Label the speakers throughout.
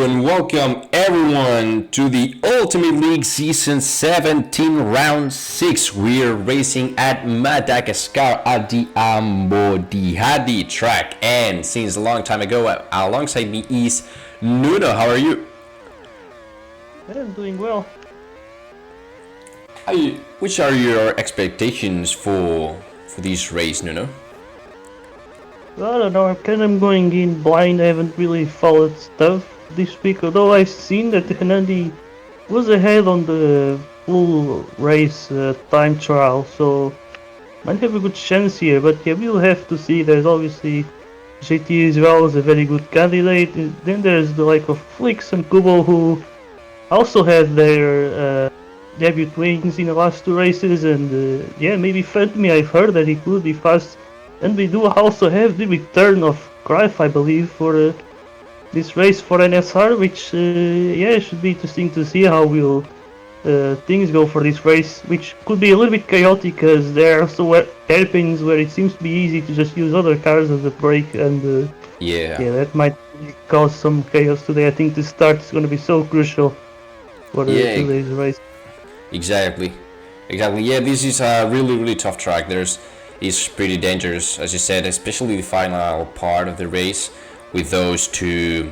Speaker 1: and welcome everyone to the Ultimate League Season 17 Round 6. We're racing at Madagascar at the Ambodihadi track. And since a long time ago, alongside me is Nuno. How are you?
Speaker 2: I'm doing well.
Speaker 1: Which are your expectations for this race, Nuno?
Speaker 2: I don't know, I'm kind of going in blind. I haven't really followed stuff this week, although I've seen that Hernandi was ahead on the full race time trial, so might have a good chance here. But yeah, we'll have to see. There's obviously JT as well as a very good candidate. And then there's the like of Flix and Kubo, who also had their debut wins in the last two races, and yeah, maybe Phantom. I've heard that he could be fast. And we do also have the return of Greif, I believe, for this race for NSR, which yeah, should be interesting to see how will things go for this race, which could be a little bit chaotic because there are also hairpins where it seems to be easy to just use other cars as a brake, and yeah, that might cause some chaos today. I think the start is going to be so crucial for today's race.
Speaker 1: Exactly. Yeah, this is a really tough track. Is pretty dangerous, as you said, especially the final part of the race with those two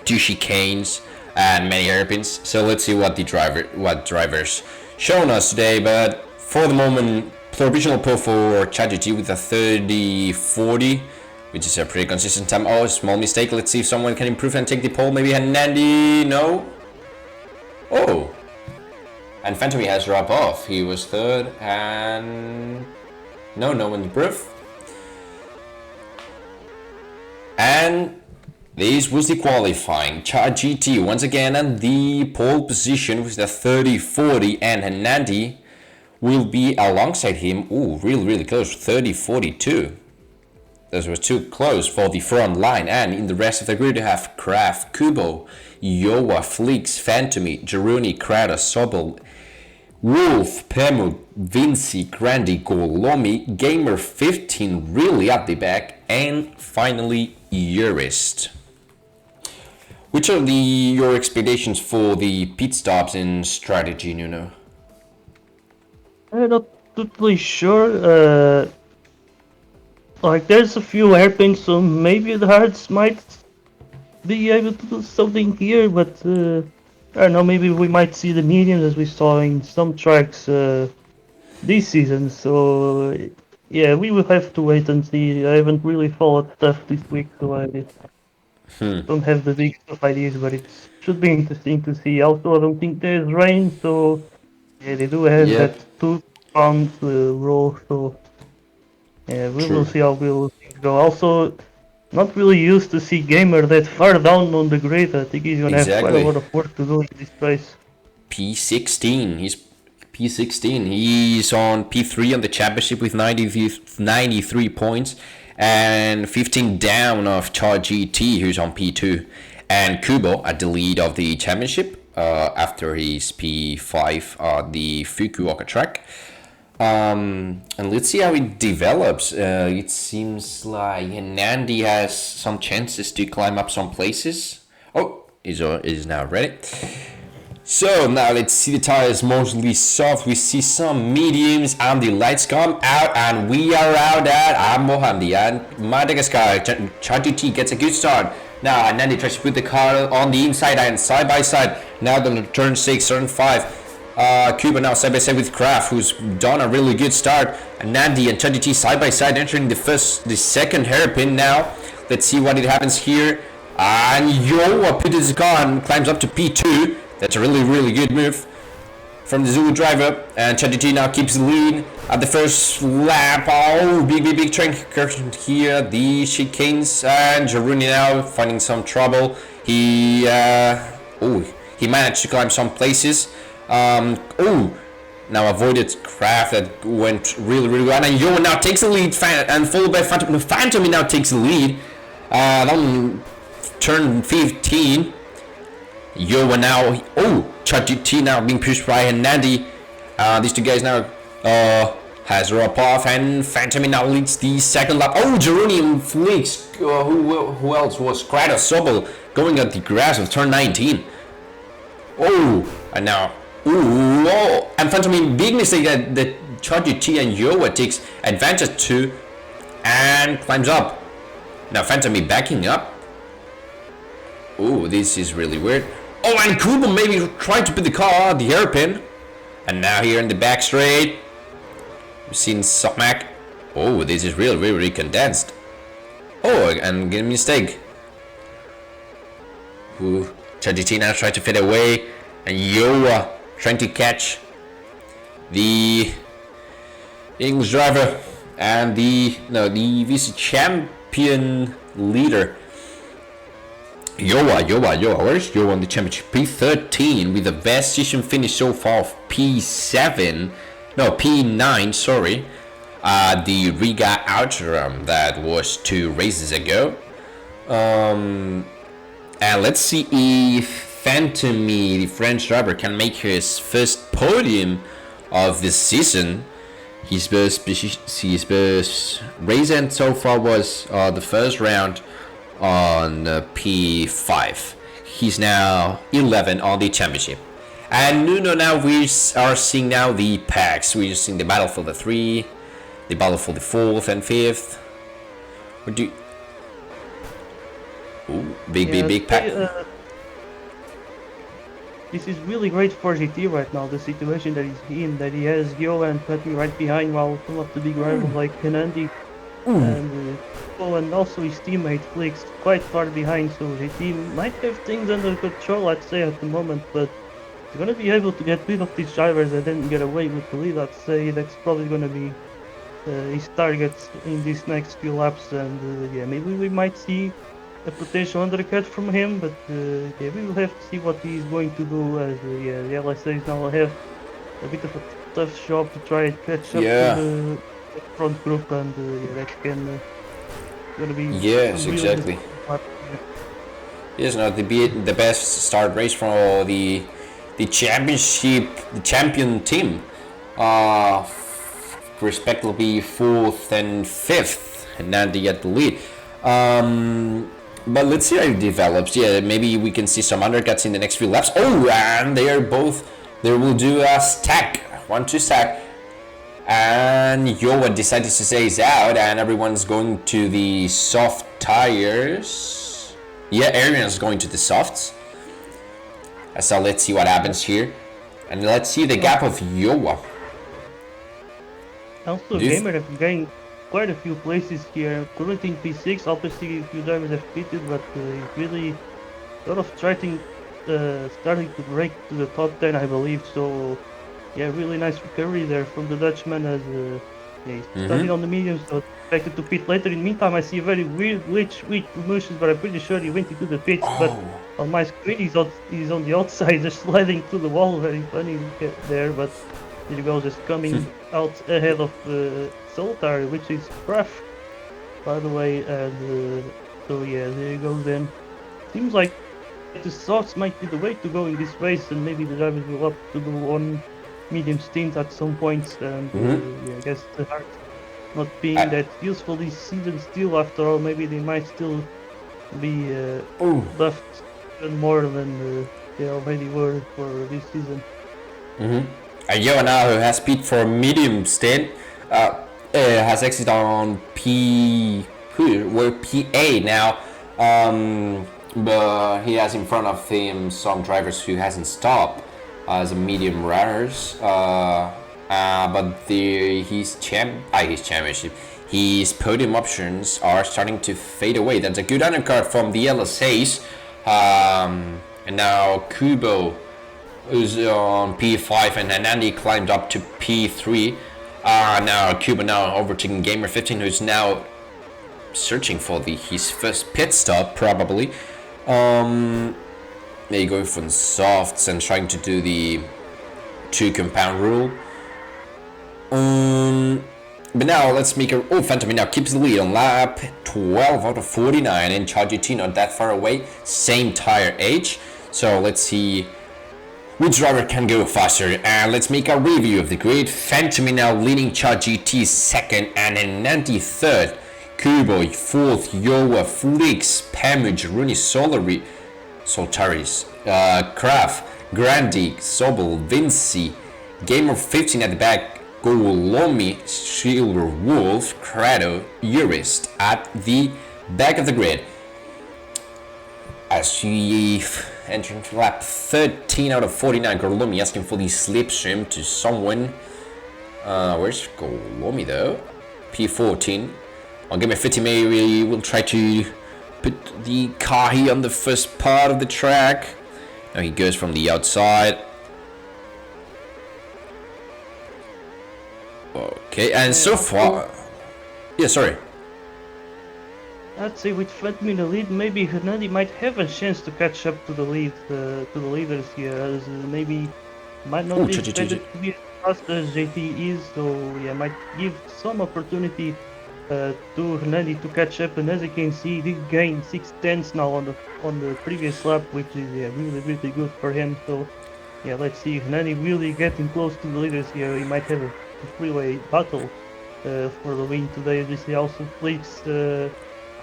Speaker 1: chicanes and many hairpins. So let's see what drivers shown us today. But for the moment, provisional pole for ChatGT with a 30:40, which is a pretty consistent time. Oh, small mistake. Let's see if someone can improve and take the pole. Maybe Nandi. No. Oh. And Phantomy has dropped off. He was third and no one's proof. And this was the qualifying. ChatGT once again at the pole position with the 30:40, and Hernandi will be alongside him. Ooh, really close. 30:42. Those were too close for the front line. And in the rest of the grid, you have Kraft, Kubo, Yowa, Flix, Phantomy, Jaruni, Kratos, Sobel, Wolf, Pemu, Vinci, Grandi, Golomi, Gamer 15 really at the back, and finally Jurist. Which are your expectations for the pit stops in strategy, Nuno?
Speaker 2: I'm not totally sure. Like there's a few hairpins, so maybe the Hearts might be able to do something here, but I don't know, maybe we might see the mediums as we saw in some tracks this season. So yeah, we will have to wait and see. I haven't really followed stuff this week, so I don't have the big stuff ideas, but it should be interesting to see. Also, I don't think there's rain, so yeah, they do have that 2 pound roll, so yeah, we will see how things go. Also, not really used to see Gamer that far down on the grid. I think he's gonna have quite a lot of work to do in this race.
Speaker 1: P16. He's P16. He's on P3 on the championship with 93 points and 15 down of ChatGT, who's on P2, and Kubo at the lead of the championship after his P5 on the Fukuoka track. And let's see how it develops. It seems like Nandi has some chances to climb up some places. Oh, is now ready. So now let's see the tires mostly soft. We see some mediums and the lights come out, and we are out at Ambohandi and Madagascar. ChatGT gets a good start. Now Nandi tries to put the car on the inside and side by side. Now on turn 6, turn 5. Cuba now side by side with Kraft, who's done a really good start. And Nandi and ChatGT side by side entering the second hairpin now. Let's see what it happens here. And Yowa put his car and climbs up to P2. That's a really good move from the Zulu driver. And ChatGT now keeps the lead at the first lap. Oh, big train incursion here. The chicanes, and Jaruni now finding some trouble. He managed to climb some places. Now avoided Kraft that went really well, and Yo now takes the lead, and followed by Phantom. Phantom now takes the lead. On turn 15, Yo now ChatGT now being pushed by Nandi. These two guys now has dropped off, and Phantom now leads the second lap. Oh, Geronium fleeks. Who else was Kratos Sobel going at the grass of turn 19. Oh, and now, and Phantom, big mistake that the Charger T and Yoa takes advantage to and climbs up. Now Phantom backing up. Oh, this is really weird. Oh, and Kubo maybe tried to put the car the hairpin. And now here in the back straight, we've seen Sokmak. Oh, this is really condensed. Oh, and get a mistake. Charger now trying to fade away, and Yoa trying to catch the English driver and the vice champion leader. Yoa, where's Yoa on the championship? P13 with the best season finish so far of P9, sorry. The Riga Outer that was 2 races ago. And let's see if Phantom, the French driver, can make his first podium of this season. His best race end so far was the first round on P5. He's now 11 on the championship. And Nuno, now we are seeing now the packs. We're seeing the battle for the 3, the battle for the 4th and 5th. Big pack.
Speaker 2: This is really great for GT right now, the situation that he's in, that he has Yo and Petty right behind while some of the big rivals like Hernandi and also his teammate Flix quite far behind, so GT might have things under control, I'd say, at the moment, but he's going to be able to get rid of these drivers and then get away with the lead. I'd say that's probably going to be his targets in these next few laps, and maybe we might see a potential undercut from him, but we will have to see what he's going to do, as the LSAs now have a bit of a tough job to try and catch up to the front group, and that can gonna be
Speaker 1: exactly. Yes, no, the best start race for the championship, the champion team, respectively 4th and 5th, and now they get the lead. But let's see how it develops. Yeah, maybe we can see some undercuts in the next few laps. Oh, and they will do a stack, 1-2 stack. And Yoa decided to say he's out, and everyone's going to the soft tires. Yeah, everyone's going to the softs. So let's see what happens here. And let's see the gap of Yoa.
Speaker 2: Also, Gamer have gained quite a few places here. Currently in P6, obviously a few drivers have pitted, but it's really a lot of starting to break to the top 10, I believe. So, yeah, really nice recovery there from the Dutchman, as he's starting on the mediums, so expected to pit later. In the meantime, I see a very weird glitch with promotions, but I'm pretty sure he went into the pits. But on my screen, he's on the outside, just sliding through the wall. Very funny there, but here he goes, just coming out ahead of Soltar, which is rough, by the way, and so yeah, there you go then. Seems like the softs might be the way to go in this race, and maybe the drivers will up to do one medium stint at some point, and I guess the hard not being that useful this season still, after all, maybe they might still be left even more than they already were for this season.
Speaker 1: And Yoana, who has speed for medium stint, has exited on PA now, but he has in front of him some drivers who hasn't stopped as a medium runners, but his championship, his podium options are starting to fade away. That's a good undercut from the LSAs, and now Kubo who's on P5, and Anandi climbed up to P3. Now Kubo now overtaking Gamer 15, who's now searching for his first pit stop, probably. They go from softs and trying to do the 2 compound rule. But now let's make Phantom now keeps the lead on lap 12 out of 49, and Charger T not that far away, same tire age. So let's see which driver can go faster? And let's make a review of the grid. Phantom now leading GT second and Hernandi third. Kubo fourth, Yoa, Flix, Pamuj, Rooney, Soltaris, Kraft, Grandi, Sobel, Vinci, Gamer 15 at the back, Golomi, Silver Wolf, Crado, Urist at the back of the grid. As she entered lap 13 out of 49, Golomi asking for the slipstream to someone. Where's Golomi though? P14. On Gamer 50, maybe we'll try to put the car here on the first part of the track. Now he goes from the outside. Okay, and so far, yeah, sorry.
Speaker 2: I'd say with Phantom in the lead, maybe Hernandi might have a chance to catch up to the lead, to the leaders here, as maybe might not be expected to be as fast as JT is, so yeah, might give some opportunity to Hernandi to catch up. And as you can see, he gained 6 tenths now on the previous lap, which is really good for him. So yeah, let's see Hernandi really getting close to the leaders here. He might have a freeway battle for the win today. As we see also Flix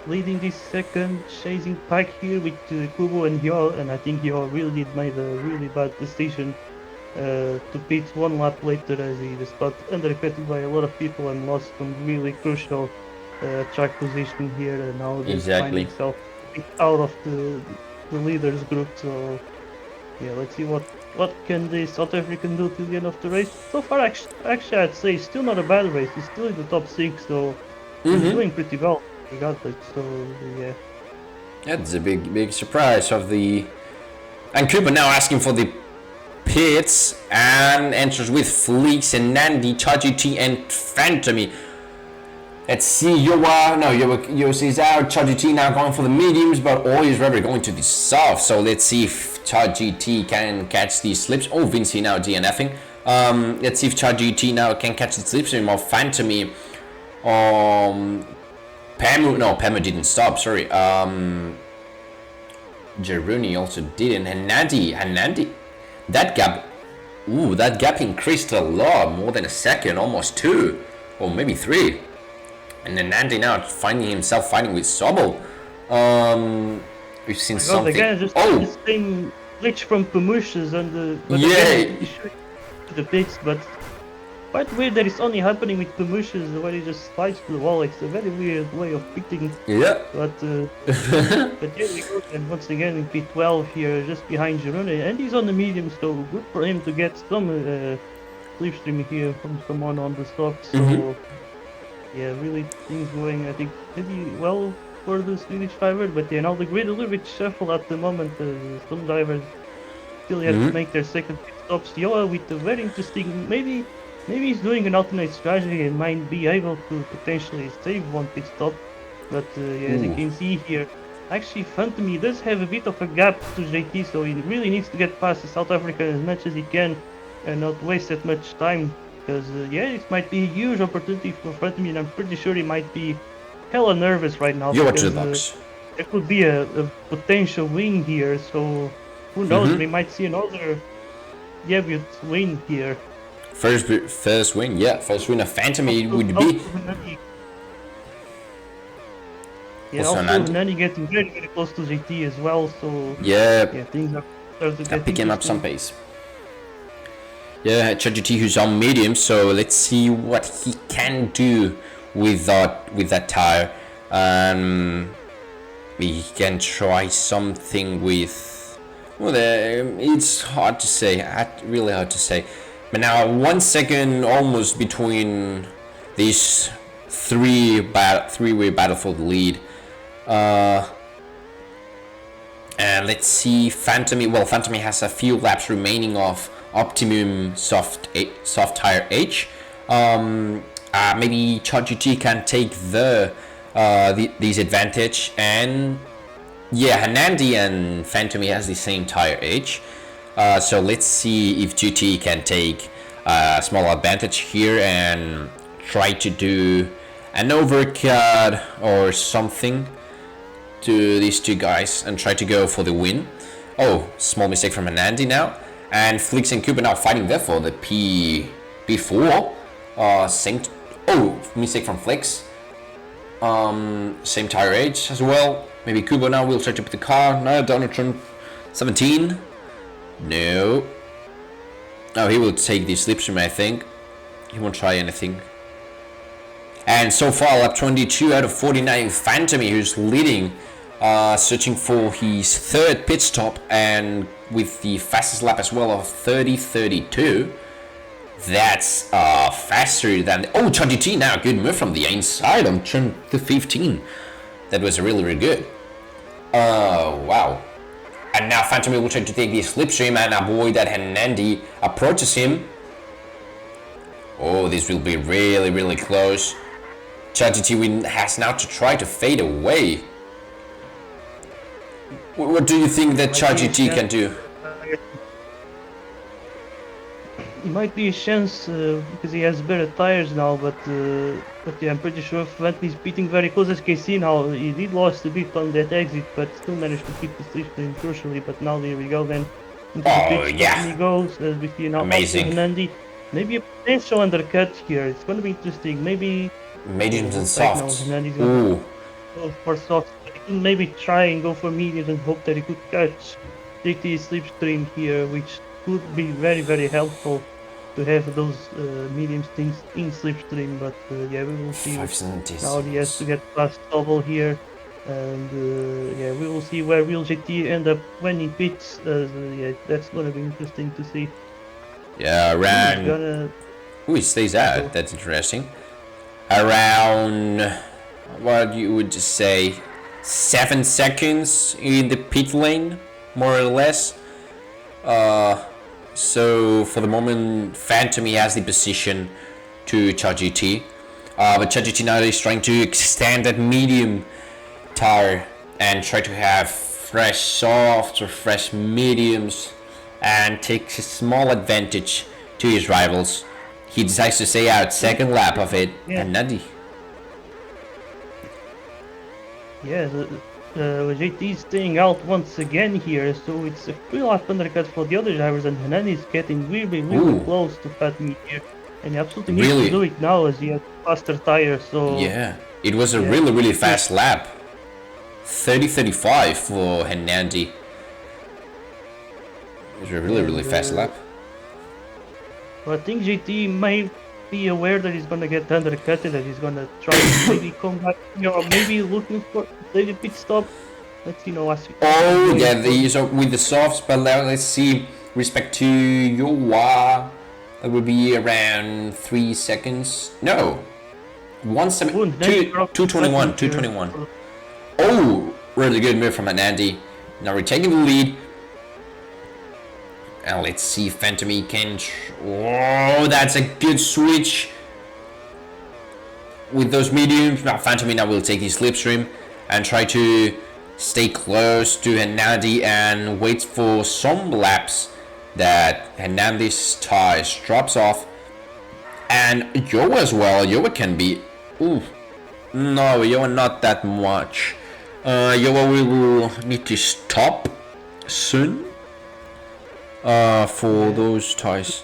Speaker 2: leading this second, chasing pack here with Kubo and Yo, and I think Yo really made a really bad decision to pit one lap later, as he just got undercut by a lot of people and lost some really crucial track position here, and now just find himself out of the leaders group. So yeah, let's see what can the South African do to the end of the race. So far, actually I'd say it's still not a bad race. He's still in the top 6, so he's doing pretty well. He got it, so yeah.
Speaker 1: That's a big surprise of the. And Cooper now asking for the pits and enters with Flix and Nandi, GT and Phantomy. Let's see, Yoa is out. GT now going for the mediums, but all is rather going to the soft. So let's see if GT can catch these slips. Oh, Vinci now DNFing. Let's see if GT now can catch the slips or Phantomy. Pamu didn't stop, sorry. Jeruni also didn't. And Nandi, that gap increased a lot, more than a second, almost 2, or maybe 3. And then Nandi now finding himself fighting with Sobel. We've seen something.
Speaker 2: Again, just the same glitch from Pamush's and the pits, but quite weird that it's only happening with Pamush's where he just slides to the wall. It's a very weird way of pitting.
Speaker 1: Yeah.
Speaker 2: But here we go, and once again in P12 here, just behind Girone, and he's on the medium, so good for him to get some slipstream here from someone on the soft. So yeah, really things going, I think, pretty well for the Swedish driver. But yeah, now the grid a little bit shuffled at the moment. Some drivers still have to make their second pit stops. Yoa with a very interesting, maybe he's doing an alternate strategy and might be able to potentially save one pit stop. But yeah, as you can see here, actually Phantomy does have a bit of a gap to JT, so he really needs to get past the South African as much as he can and not waste that much time. Because yeah, it might be a huge opportunity for Phantomy, and I'm pretty sure he might be hella nervous right now.
Speaker 1: You're to the box.
Speaker 2: There could be a potential win here, so who knows, we might see another debut win here.
Speaker 1: First win, yeah. First win of Phantomy would be.
Speaker 2: Yeah, also Hernandi getting very close to JT as well, so
Speaker 1: yeah,
Speaker 2: things are starting to
Speaker 1: picking up some pace. Yeah, GT who's on medium, so let's see what he can do with that tire. He can try something with. Well, it's hard to say. Really hard to say. But now 1 second almost between these three-way battle for the lead. And let's see Phantomy. Well, Phantomy has a few laps remaining of optimum soft tire H. Maybe GT can take these advantage, and yeah, Hernandi and Phantomy has the same tire H. So let's see if GT can take a small advantage here and try to do an overcut or something to these two guys and try to go for the win. Oh, small mistake from Hernandi now. And Flix and Kuba now fighting there for the P4. Mistake from Flix. Same tire age as well. Maybe Kubo now will try to put the car. No, Donald Trump 17. No. Oh, he will take the slipstream, I think. He won't try anything. And so far, lap 22 out of 49, Phantomy, who's leading, searching for his third pit stop, and with the fastest lap as well of 30:32. That's faster than... Oh, CharGT now, good move from the inside on turn 15. That was really, really good. Wow. And now Phantom will try to take the slipstream and avoid that Hernandi approaches him. Oh, this will be really, really close. CharGT has now to try to fade away. What do you think that CharGT can do?
Speaker 2: It might be a chance because he has better tires now, but yeah, I'm pretty sure Fenton is beating very close. As you can see now, he did lost a bit on that exit, but still managed to keep the slipstream crucially. But now there we go then. Into the pit stop he goes. We see now
Speaker 1: amazing.
Speaker 2: Nandi. Maybe a potential undercut here. It's going to be interesting. Maybe
Speaker 1: mediums and softs.
Speaker 2: Ooh. Go for softs. Maybe try and go for mediums and hope that he could catch the slipstream here, which could be very, very helpful to have those medium things in slipstream, but yeah, we will see. Now he has to get past double here, and yeah, we will see where will GT end up when he pits. Yeah, that's gonna be interesting to see.
Speaker 1: Yeah, around. He stays out. That's interesting. Around what you would say, 7 seconds in the pit lane, more or less. So for the moment, Phantomy has the position to CharGT, but CharGT now is trying to extend that medium tire and try to have fresh softs or fresh mediums and take a small advantage to his rivals. He decides to stay out second lap of it, and Nadi.
Speaker 2: Yeah, JT is staying out once again here, so it's a real lap undercut for the other drivers, and Hernani is getting really, really close to Fatmi here, and he absolutely needs to do it now as he has faster tires. So
Speaker 1: yeah, it was a really, really fast lap. 30:35 for Hernandi. It was a really, really fast lap.
Speaker 2: Well, I think JT might be aware that he's gonna get undercutted, that he's gonna try to maybe come back, or maybe looking for the pit stop. Let's see,
Speaker 1: these are with the softs, but now let's see. Respect to Yowa, that would be around 3 seconds. No, 221. 221. Oh, really good move from Anandi. Now we're taking the lead. And let's see if Phantomy can... Oh, that's a good switch. With those mediums, now Phantomy now will take the slipstream and try to stay close to Hernandi and wait for some laps that Hernandi's tires drops off. And Yoa as well. Yoa can be... Ooh. No, Yoa not that much. Yoa will need to stop soon. For those ties.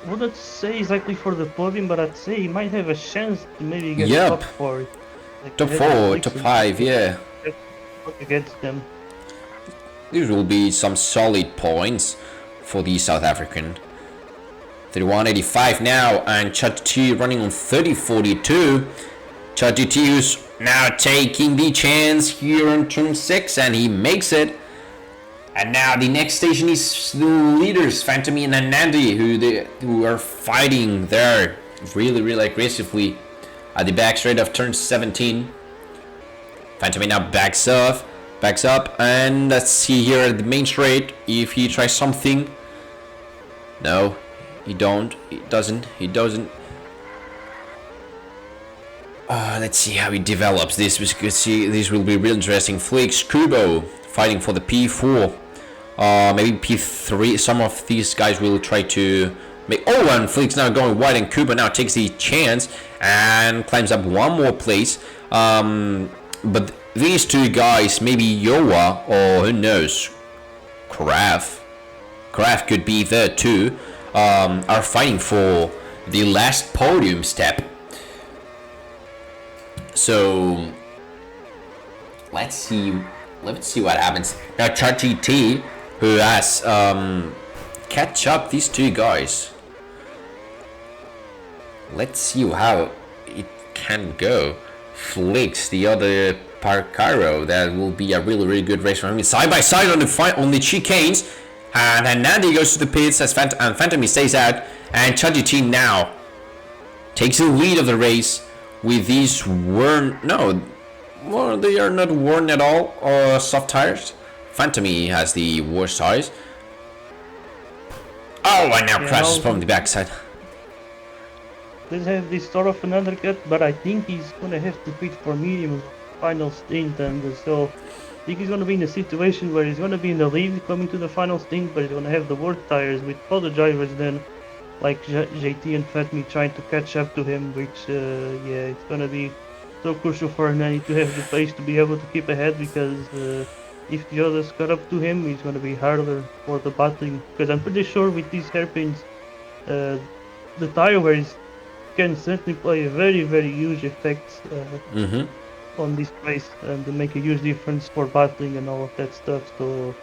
Speaker 2: I wouldn't say exactly for the podium, but I'd say he might have a chance to maybe get top 4. Like
Speaker 1: top 4, top 5, yeah.
Speaker 2: Against them.
Speaker 1: These will be some solid points for the South African. 31.85 now, and CharGT running on 30.42. CharGT who's now taking the chance here on turn 6, and he makes it. And now the next station is the leaders, Phantomy and Anandi, who are fighting there really, really aggressively at the back straight of turn 17. Phantomy now backs up, and let's see here at the main straight if he tries something. No, he doesn't. Let's see how he develops this. This will be real interesting. Flix, Kubo fighting for the P4. Maybe P3. Some of these guys will try to make... Oh, and Flix now going wide, and Kubo now takes the chance and climbs up one more place. But these two guys, maybe Yoa, or who knows, Kraf, Kraft could be there too, are fighting for the last podium step. So let's see what happens now. ChatGT, who has catch up these two guys. Let's see how it can go. Flicks the other Parcaro. That will be a really good race for him. Side by side on the chicanes, and Nandi goes to the pits as Phantom stays out, and ChatGT now takes the lead of the race with these they are not worn at all, or soft tires. Phantom has the worst tires. Oh, and now crashes from the backside.
Speaker 2: Does have this sort of an undercut, but I think he's gonna have to pit for medium final stint, and so I think he's gonna be in a situation where he's gonna be in the lead coming to the final stint, but he's gonna have the worst tires with all the drivers then, like JT and Fatmi, trying to catch up to him, which it's gonna be so crucial for Hernani to have the pace to be able to keep ahead, because if the others cut up to him, it's gonna be harder for the battling, because I'm pretty sure with these hairpins, the tire wears can certainly play a very huge effect on this race, and to make a huge difference for battling and all of that stuff. So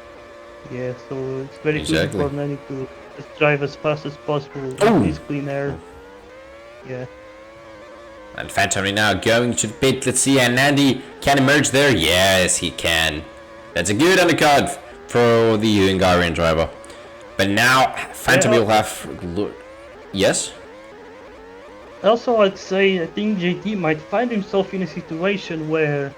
Speaker 2: so it's very crucial for Nani to just drive as fast as possible with this clean air.
Speaker 1: And Phantom now going to the pit. Let's see, and Nandi can emerge there. Yes, he can. That's a good undercut for the Hungarian driver. But now Phantom will have... Yes?
Speaker 2: Also, I'd say I think JT might find himself in a situation where,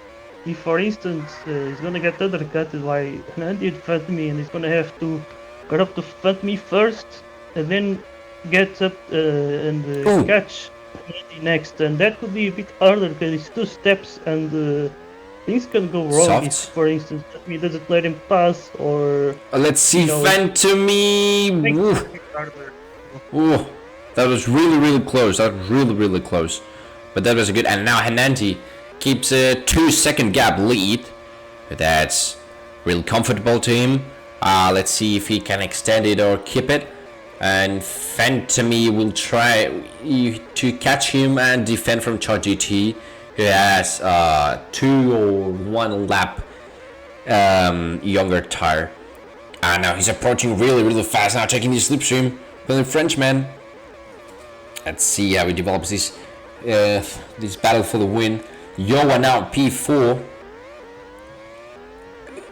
Speaker 2: if for instance he's gonna get undercutted by Nandi in front of me, and he's gonna have to get up to front me first, and then get up and catch Nandi next, and that could be a bit harder because it's 2 steps, and things can go wrong. If, for instance, he doesn't let him pass, or
Speaker 1: let's see, Phantom. Ooh. That was really close. That was really close. But that was a good. And now Hernandi keeps a 2-second gap lead. That's really comfortable to him. Let's see if he can extend it or keep it. And Phantom will try to catch him and defend from ChatGT, who has 2 or 1 lap younger tire. And now he's approaching really fast. Now taking the slipstream from the Frenchman. Let's see how he develops this battle for the win. Yoa now P4.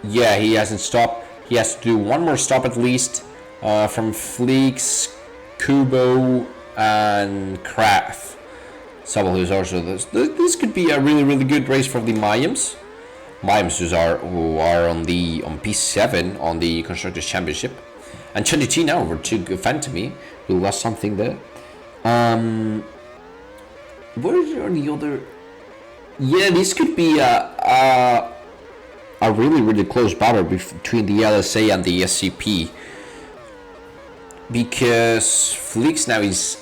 Speaker 1: Yeah, he hasn't stopped. He has to do 1 more stop at least from Fleeks, Kubo, and Kraft. Sobel, who's also this could be a really good race for the Mayans. Mayans who are on P7 on the Constructors Championship. And Chanichi now over to Phantom, who lost something there. What are the other? Yeah, this could be a really close battle between the LSA and the SCP, because Flix now is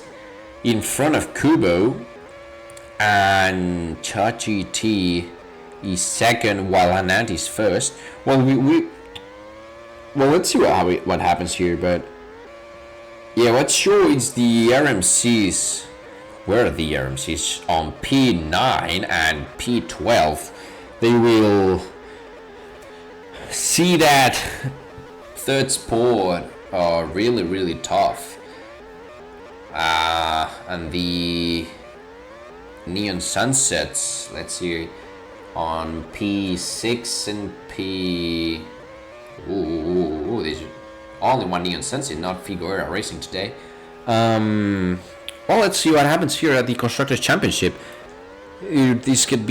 Speaker 1: in front of Kubo, and ChatGT is second while Anant is first. Well, let's see what happens here, but. Yeah, what's sure is the RMCs. Where are the RMCs? On P9 and P12. They will see that third spot are really tough. And the Neon Sunsets, let's see, on P6 and P... These only 1 Neon Sunset, not Figueroa racing today. Well, let's see what happens here at the Constructors Championship. This could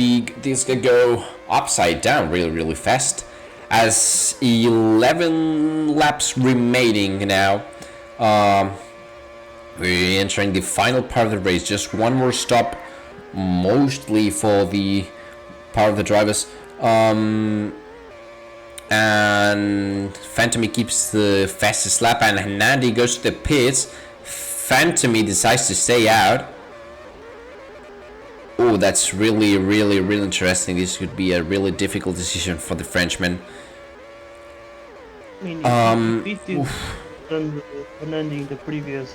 Speaker 1: go upside down really fast, as 11 laps remaining now. We're entering the final part of the race. Just 1 more stop, mostly for the part of the drivers. And Phantom keeps the fastest lap, and Hernandi goes to the pits. Phantom decides to stay out. Oh, that's really interesting. This could be a really difficult decision for the Frenchman.
Speaker 2: than Hernandi in the previous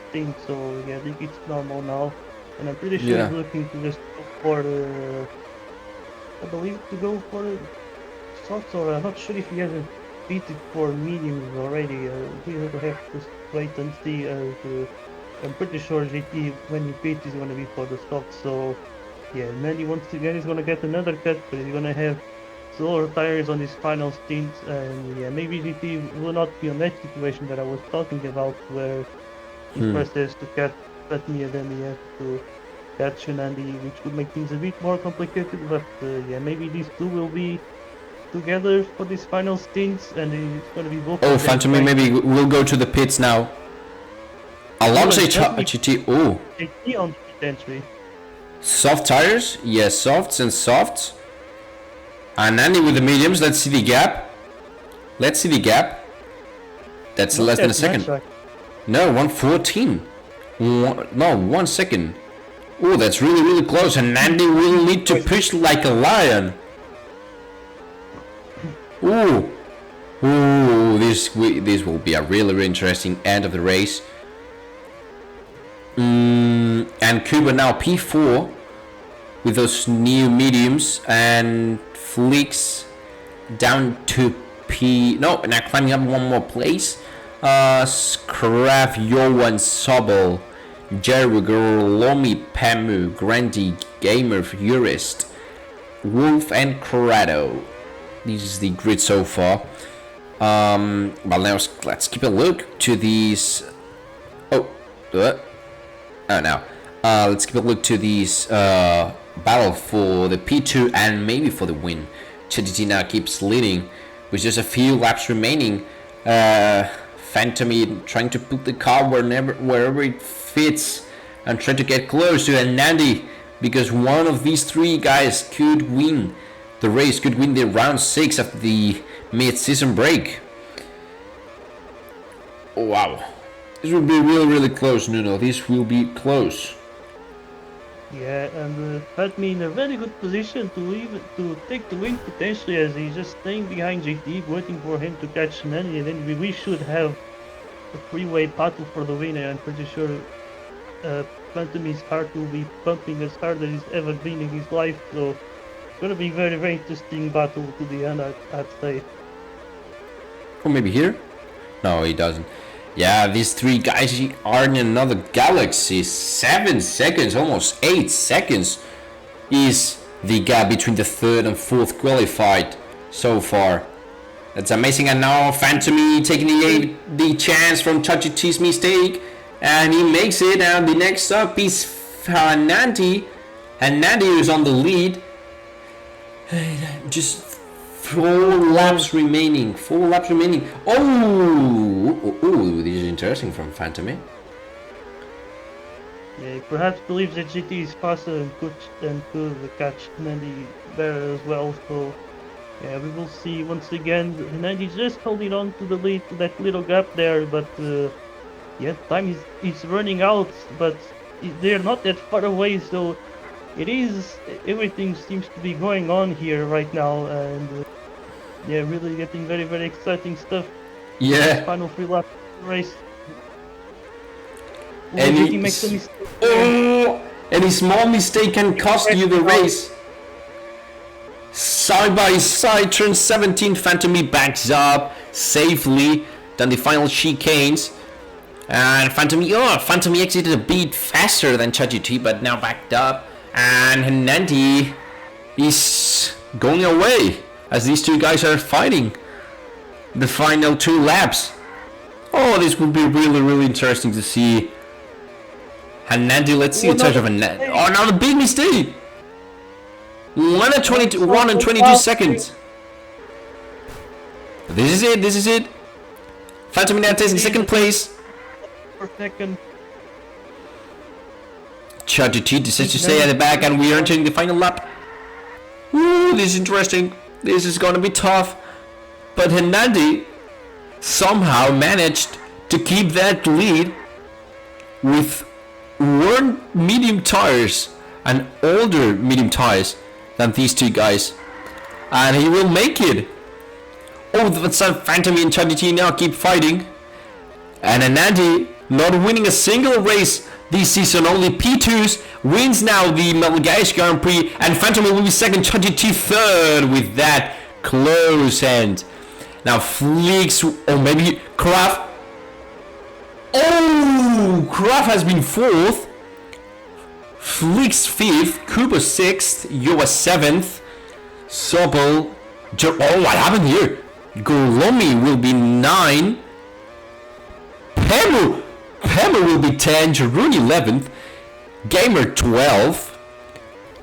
Speaker 2: stint, so yeah, I think it's normal now. And I'm pretty sure he's
Speaker 1: Yeah.
Speaker 2: looking to just go for I believe to go for the softs, or I'm not sure if he hasn't beat it for mediums already. We will have to wait and see. I'm pretty sure GT when he beats is going to be for the softs, so yeah, Mandy once again is going to get another cut, but he's going to have slower tires on his final stint, and yeah, maybe GT will not be on that situation that I was talking about, where he first has to cut me and then he has to catch Andy, which would make things a bit more complicated, but yeah, maybe these two will be together for this final stint, and it's going to be both
Speaker 1: Oh,
Speaker 2: of them
Speaker 1: Phantom
Speaker 2: trying
Speaker 1: maybe
Speaker 2: to
Speaker 1: we'll go to the pits now. Alongside GT. Oh,
Speaker 2: GT on the pit entry.
Speaker 1: soft tires. Yes, softs and softs. And Andy with the mediums. Let's see the gap. Let's see the gap. That's
Speaker 2: Not
Speaker 1: less than a
Speaker 2: that
Speaker 1: second.
Speaker 2: much,
Speaker 1: No, 114. No, 1 second. Oh, that's really, really close. And Andy will need to push like a lion. Ooh. Ooh, this will be a really, really interesting end of the race. And Cuba now P4 with those new mediums, and Flicks down to P. No, now climbing up one more place. Skrav, Yowan, Sobel, Jerwiger, Lomi, Pamu, Grandy, Gamer, Furist, Wolf, and Corrado. This is the grid so far. Well, now let's keep a look to these. Now let's keep a look to these battle for the P2 and maybe for the win. ChatGT now keeps leading with just a few laps remaining. Phantom trying to put the car wherever it fits and try to get close to Nandi, because one of these three guys could win the race, could win the round 6 of the mid-season break. Oh, wow. This will be really, really close, Nuno. This will be close.
Speaker 2: Yeah, and had me in a very good position to take the win potentially, as he's just staying behind GT, waiting for him to catch Nani, and then we should have a three-way battle for the win. I'm pretty sure Phantom's heart will be pumping as hard as he's ever been in his life. So it's gonna be very, very interesting battle to the end, I'd say.
Speaker 1: Or maybe here? No, he doesn't. Yeah, these three guys are in another galaxy. 7 seconds, almost 8 seconds is the gap between the third and fourth qualified so far. That's amazing. And now Phantom taking the chance from ChatGPT's mistake, and he makes it. And the next up is Nandi, and Nandi is on the lead. Just 4 laps remaining. 4 laps remaining. Oh, this is interesting from Phantom.
Speaker 2: Yeah, he perhaps believes that GT is faster and could catch Nandi better as well. So yeah, we will see once again. Nandi's just holding on to the lead, to that little gap there, but yeah, time is running out. But they're not that far away, so everything seems to be going on here right now, and yeah, really getting very, very exciting stuff.
Speaker 1: Yeah.
Speaker 2: Final 3 lap race.
Speaker 1: Any
Speaker 2: makes a mistake.
Speaker 1: Any small mistake can cost you the race. Side by side, turn 17, Phantom backs up safely. Then the final chicanes. And Phantom exited a bit faster than ChatGPT, but now backed up. And Nandi is going away as these two guys are fighting the final 2 laps. Oh, this would be really, really interesting to see. And Nandi, let's see a touch of a net. Oh, now the big mistake. 1 and 22 seconds. This is it. Phantom now takes in second place.
Speaker 2: For second.
Speaker 1: ChatGPT decides to stay at the back, and we are entering the final lap. Ooh, this is interesting. This is gonna be tough. But Nandi somehow managed to keep that lead with worn medium tires and older medium tires than these two guys, and he will make it. Oh, that's Phantom and ChatGPT now keep fighting, And Anandi not winning a single race this season, only P2s, wins now the Madagascar Grand Prix, and Phantom will be second, Chajiti third with that close end. Now Flix, or maybe Kraft. Oh, Kraft has been fourth. Flix fifth, Cooper sixth, Yoa seventh, Sobel. Oh, what happened here? Golomi will be 9. Pemu will be 10. Jarun 11th. Gamer 12th.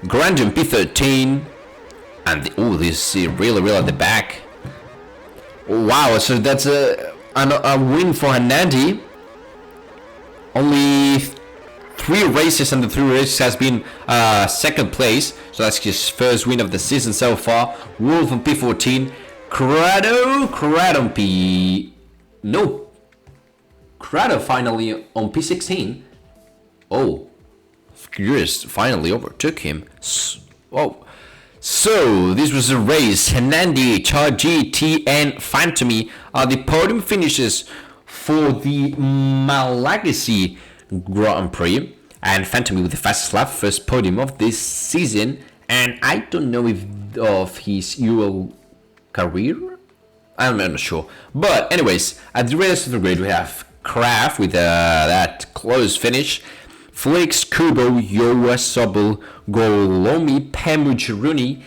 Speaker 1: Grandin P13. And this is really at the back. Wow, so that's a win for Hanandi. Only 3 races, and the 3 races has been second place. So that's his first win of the season so far. Wolf on P14. Crado on P... No. Crado finally on P16. Oh. Furious finally overtook him. Oh. So, this was a race. Hanandi, Char GT, and Phantomy are the podium finishes for the Malagasy Grand Prix. And Phantomy with the fastest lap, first podium of this season. And I don't know if of his Euro career? I'm not sure. But anyways, at the rest of the grid we have Kraft with that close finish. Flix, Kubo, Yoa, Sobel, Golomi, Pemu, Jiruni,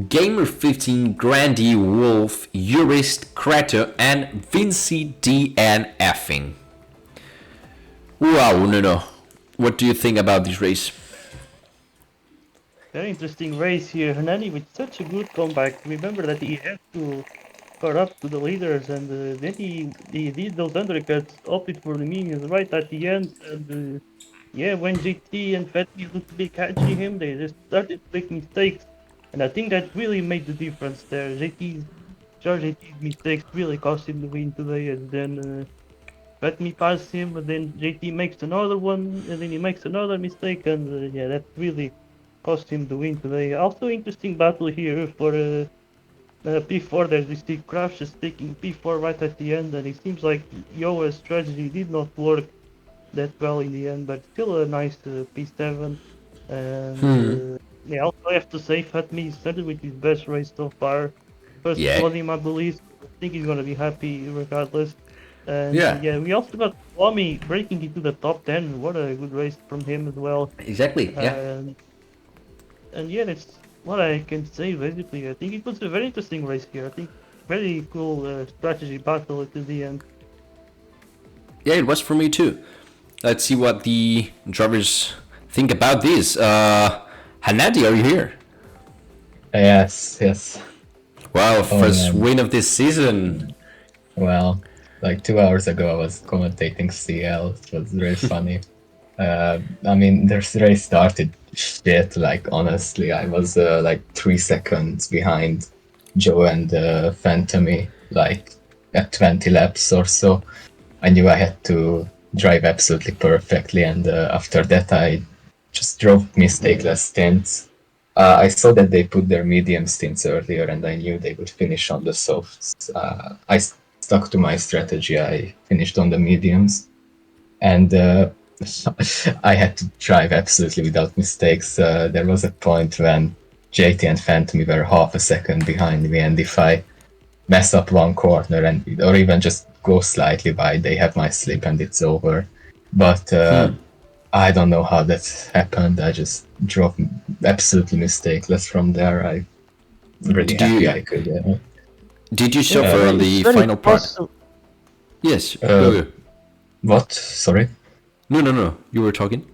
Speaker 1: Gamer 15, Grandy, Wolf, Urist, Krater, and Vinci D and Effing. Wow, no. What do you think about this race?
Speaker 2: Very interesting race here. Hernani with such a good comeback. Remember that he had to caught up to the leaders, and then he did those undercuts, opted for the mediums right at the end, and when GT and Fatty looked to be catching him, they just started to make mistakes, and I think that really made the difference there. GT's mistakes really cost him the win today, and then Fatty passed him, and then GT makes another one, and then he makes another mistake, and that really cost him the win today. Also interesting battle here for P4. There's this Steve Crash just taking P4 right at the end, and it seems like Yoa's strategy did not work that well in the end, but still a nice P7. And also I have to say, Fatmi started with his best race so far. First podium, I believe. I think he's gonna be happy regardless. And we also got Kwame breaking into the top 10. What a good race from him as well.
Speaker 1: Exactly.
Speaker 2: And that's what I can say basically. I think it was a very interesting race here. I think very cool strategy battle at the end.
Speaker 1: Yeah, it was for me too. Let's see what the drivers think about this. Hanadi, are you here?
Speaker 3: Yes.
Speaker 1: Wow, first win of this season.
Speaker 3: Well, like 2 hours ago I was commentating CL. It was very funny. I mean, this race started shit, like honestly. I was like 3 seconds behind Joe and Phantomy, like at 20 laps or so. I knew I had to drive absolutely perfectly, and after that I just drove mistakeless stints. I saw that they put their medium stints earlier, and I knew they would finish on the softs. I stuck to my strategy. I finished on the mediums, and I had to drive absolutely without mistakes. There was a point when JT and Phantom were half a second behind me, and if I mess up one corner or even just go slightly by, they have my slip and it's over. But I don't know how that happened. I just drove absolutely mistakeless from there. I'm really happy I could.
Speaker 1: Did you suffer on the final part? Yes.
Speaker 3: What? Sorry?
Speaker 1: No. You were talking?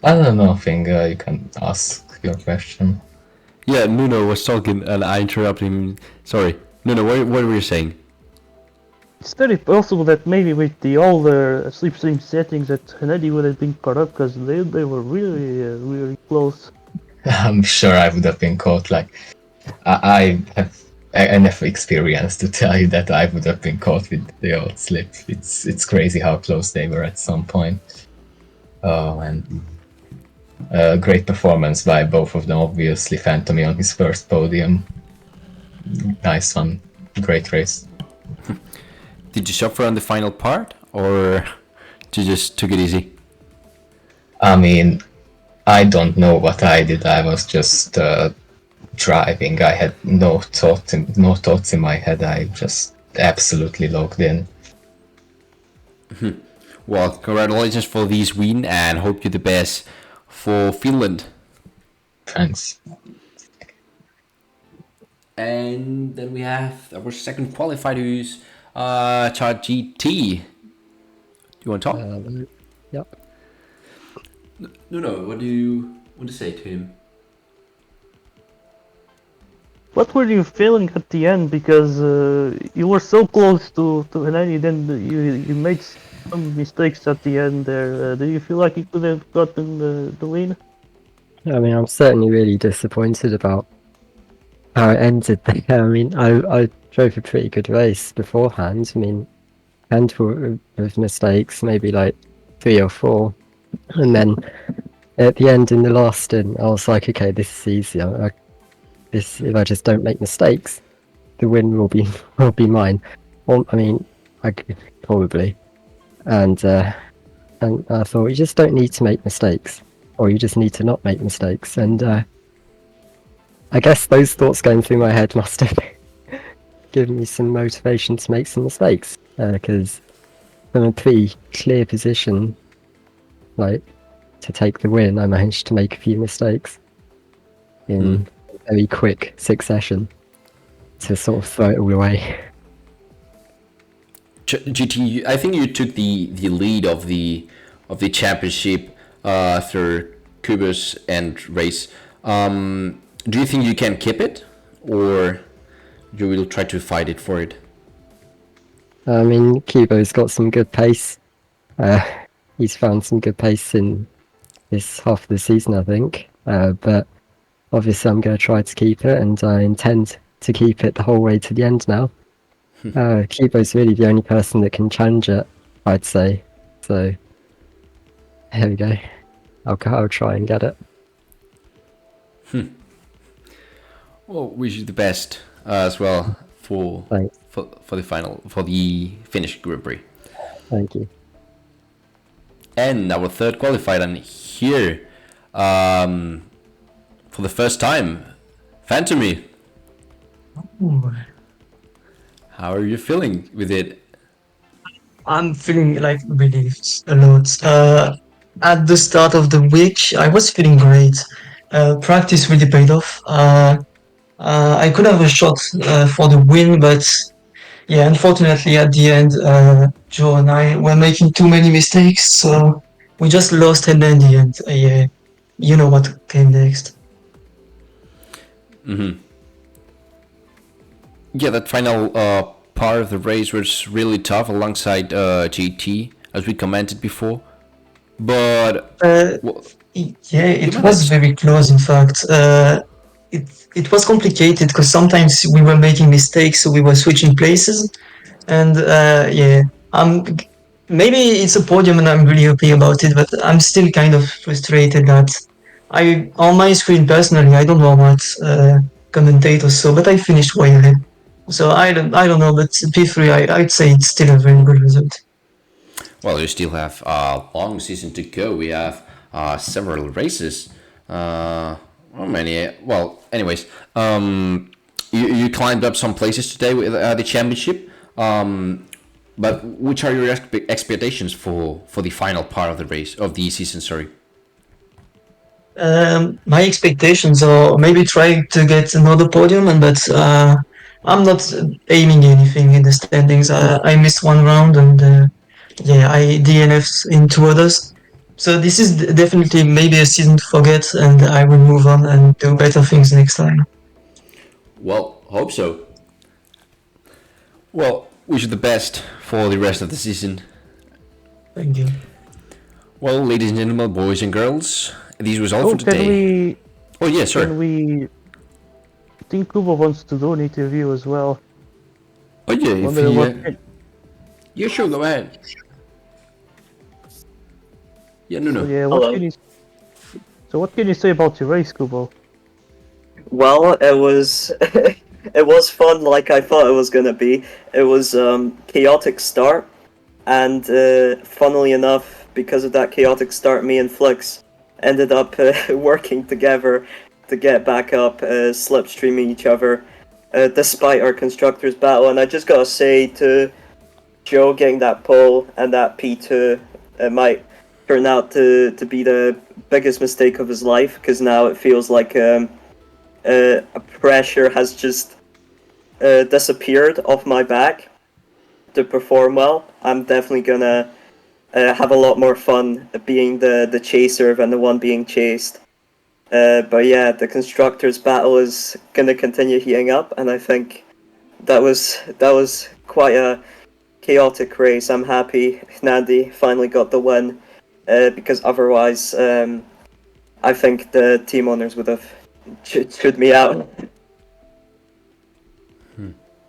Speaker 3: I don't know, Finger. You can ask your question.
Speaker 1: Yeah, Nuno was talking and I interrupted him. Sorry. Nuno, what were you saying?
Speaker 2: It's very possible that maybe with the older slipstream settings that Hanedi would have been caught up, because they were really close.
Speaker 3: I'm sure I would have been caught. Like, I have enough experience to tell you that I would have been caught with the old slip. It's crazy how close they were at some point. Oh, and great performance by both of them. Obviously, Phantomy on his first podium. Nice one. Great race.
Speaker 1: Did you suffer on the final part, or you just took it easy?
Speaker 3: I mean, I don't know what I did. I was just driving. I had no thoughts in my head. I just absolutely logged in.
Speaker 1: Well, congratulations for this win, and hope you the best for Finland.
Speaker 3: Thanks.
Speaker 1: And then we have our second qualified, who's Chart GT. Do you want to talk?
Speaker 4: Yep.
Speaker 1: No. What do you want to say to him?
Speaker 2: What were you feeling at the end? Because you were so close to Hernani, then you made some mistakes at the end there. Do you feel like you could have gotten the win?
Speaker 4: I mean, I'm certainly really disappointed about how it ended there. I mean, I drove a pretty good race beforehand. I mean, handful of mistakes, maybe like 3 or 4. And then at the end in the last stint, I was like, okay, this is easy. If I just don't make mistakes, the win will be mine. Well, I mean, probably. And I thought you just don't need to make mistakes, or you just need to not make mistakes. And I guess those thoughts going through my head must have given me some motivation to make some mistakes. Because from a pretty clear position, like to take the win, I managed to make a few mistakes in very quick succession to sort of throw it all away.
Speaker 1: GT, I think you took the lead of the championship through Kubus and race. Do you think you can keep it, or you will try to fight it for it?
Speaker 4: I mean, Kubo's got some good pace. He's found some good pace in this half of the season, I think. But obviously I'm going to try to keep it, and I intend to keep it the whole way to the end now. Kubo's really the only person that can challenge it, I'd say. So, here we go. I'll try and get it.
Speaker 1: Well, wish you the best as well for
Speaker 4: Thanks.
Speaker 1: for the Finnish Grand Prix.
Speaker 4: Thank you.
Speaker 1: And our third qualified, and here, for the first time, Phantomy.
Speaker 5: Ooh,
Speaker 1: How are you feeling with it?
Speaker 5: I'm feeling like relieved a lot. At the start of the week, I was feeling great. Practice really paid off. I could have a shot for the win, but yeah, unfortunately at the end, Joe and I were making too many mistakes, so we just lost in the end. Yeah, you know what came next.
Speaker 1: Yeah, that final part of the race was really tough alongside GT, as we commented before. But well,
Speaker 5: Yeah, it
Speaker 1: you
Speaker 5: was
Speaker 1: managed.
Speaker 5: very close. In fact, it was complicated because sometimes we were making mistakes, so we were switching places, and yeah, maybe it's a podium, and I'm really happy about it. But I'm still kind of frustrated that on my screen personally, I don't know what commentators saw, but I finished way ahead. So I don't know, but P3, I'd say it's still a very good result.
Speaker 1: Well, you still have a long season to go. We have several races. How many? Well, anyways, you climbed up some places today with the championship. But which are your expectations for the final part of the race of the season? Sorry.
Speaker 5: My expectations are maybe try to get another podium, but I'm not aiming anything in the standings. I missed one round, and yeah, I DNF'd in 2 others. So this is definitely maybe a season to forget, and I will move on and do better things next time.
Speaker 1: Well, hope so. Well, wish you the best for the rest of the season.
Speaker 5: Thank you.
Speaker 1: Well, ladies and gentlemen, boys and girls, this was all
Speaker 2: Oh,
Speaker 1: for today. Oh, yeah,
Speaker 2: can
Speaker 1: sure.
Speaker 2: we? I think Kubo wants to do an interview as well.
Speaker 1: Oh, yeah, if
Speaker 2: Wonder what?
Speaker 1: yeah, sure, go ahead. Yeah, no.
Speaker 2: So yeah,
Speaker 6: Hello.
Speaker 2: So what can you say about your race, Kubo?
Speaker 6: Well, it was it was fun like I thought it was gonna be. It was chaotic start. And funnily enough, because of that chaotic start, me and Flix ended up working together to get back up, slipstreaming each other, despite our constructors battle. And I just gotta say, to Joe getting that pole and that P2, it might turn out to be the biggest mistake of his life, because now it feels like pressure has just disappeared off my back to perform well. I'm definitely gonna have a lot more fun being the chaser than the one being chased. But yeah, the constructors battle is gonna continue heating up, and I think that was quite a chaotic race. I'm happy Nandi finally got the win, because otherwise, I think the team owners would have chewed me out.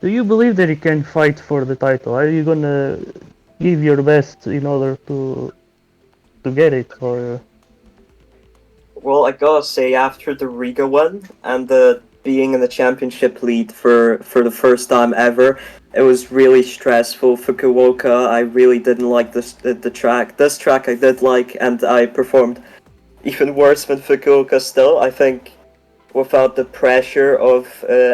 Speaker 2: Do you believe that you can fight for the title? Are you gonna give your best in order to get it, or?
Speaker 6: Well, I gotta say, after the Riga one and the being in the championship lead for the first time ever, it was really stressful. Fukuoka, I really didn't like the track. This track I did like, and I performed even worse than Fukuoka still. I think without the pressure of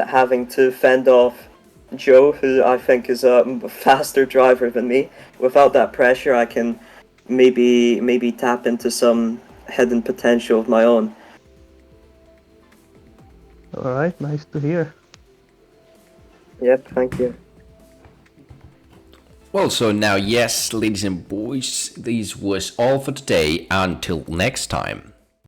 Speaker 6: having to fend off Joe, who I think is a faster driver than me, without that pressure, I can maybe tap into some hidden potential of my own.
Speaker 2: Alright, nice to hear.
Speaker 6: Yep, thank you.
Speaker 1: Well, so now, yes, ladies and boys, this was all for today. Until next time.